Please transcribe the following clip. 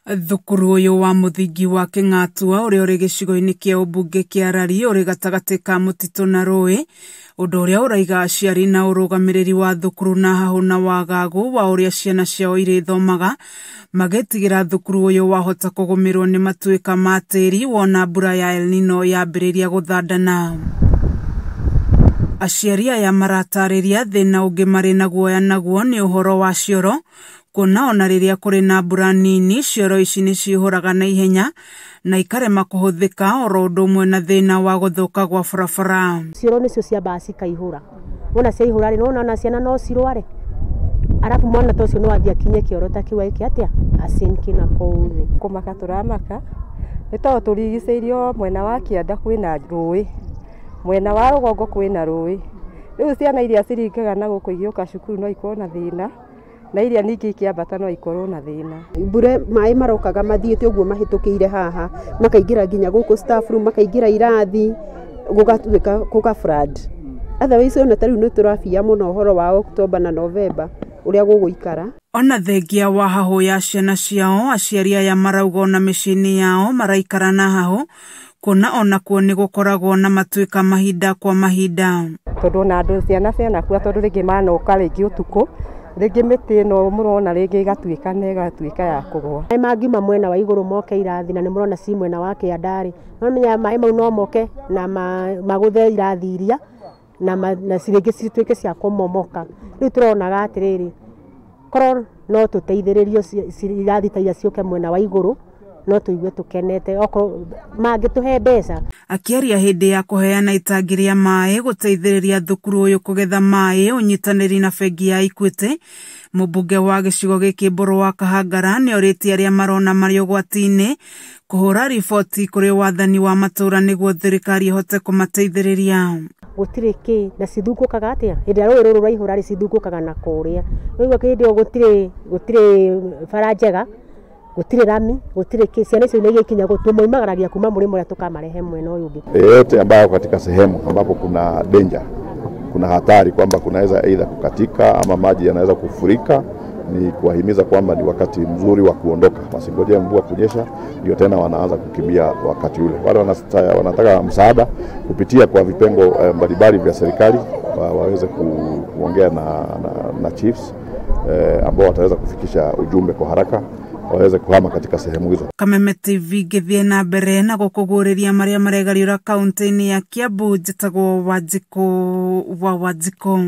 Thukuru uyu wa muthingi wa King'atua uria uri gicigo-ini kia ubunge kia Rari uri gatagati ka Mutitu na Rui, undu uria uraiga aciari na urugamiriri wa thukuru na hahu na wagagu wa uria ciana ciao irithomaga magetigira thukuru uyu wahota kugumirwo ni matuika ma tiri wona mbura ya El Nino yambiriria guthandana. Aciari aya maratariria thina ungi mari na guoya naguo ni uhoro wa cioro, kuona ona riria kuri na mbura nini cioro ici ni cihuraga na ihenya na ikarema kuhuthika oro undu umwe na thina wa guthuka gwa barabara. Cioro nicio ciambaga cikaihura, wona ciaihura ri nona ciana no cirware, arafu mwana tocio no athia kinye kioro ta kiwa iki atia asinki na kouthi kumaka turamaka ito turigiceirio mwena wa Kianda kwina Rui, mwena wa Rugongo kwina Rui. Riu ciana iria ciringaga na guku igioka cukuru no ikorwo na thina, na iria ningi ikiambata no ikorwo na thina. Mbure mai marokaga mathiete uguo mahitukiire haha makaingira nginya guku staff room makaingira irathi gugatuika kuga flood. Otherwise ona tariu no turafia muno uhoro wa October na November uria guguikara. Ona thengia wa hahu ya ciana ciao, aciari aya marauga ona micini yao maraikara na hahu, kuna ona kuo ni gukoragwo na matuika mahinda kwa mahinda. Tondu na andu ciana kuo tondu ringi manoka ringi utuku, ringi miti no murona ringi igatuika na igatuika ya kugwa. Mai mangiuma mwena wa iguru moke irathi na ni murona si mwena wa Kiandari, nomenya mai mau no moke na maguthe irathi iria na ciringi cituike cia kumomoka. Riu turonaga atiriri korwo no tuteithiririo irathi ta iria ciuke mwena wa iguru no tuigue tukenete oko mangituhe mbeca. Akiaria hindi ya kuheana itangi ria mai guteithiriria thukuru uyu kugetha mai unyitaniri na bengi ya Equity, mubunge wa gicigo giki Mburu wa Kahangara ni oritie aria marona mari ugwati-ini kuhura riboti kuri wathani wa matura niguo thirikari ihote kumateithiriria. Gutire ki na cithugukaga atia hindi rũĩ rũrũ rwaihũra ri cithugukaga na kuria. Rĩu hindi gutire bara njega, gutire rami, gutire ki, ciana icio ikinya tumoimagaragia kuma murimo ya tukamarehe mwena uyu ungi. Yote ambayo katika sehemu ambapo kuna danger, kuna hatari kwamba kunaweza aidha kukatika ama maji yanaweza kufurika, ni kuwahimiza kwamba ni wakati mzuri wa kuondoka, wasingojea mvua kunyesha ndio tena wanaanza kukimbia wakati ule. Wale wanataka msaada kupitia kwa vipengo mbalimbali vya serikali waweze kuongea na chiefs ambao wataweza kufikisha ujumbe kwa haraka waweze kuhama katika sehemu hizo. Kameme TV githie na mbere na gukuguriria maria maregariura kaunti-ini ya Kiambu, njitagwo Wanjiku wa Wanjiku.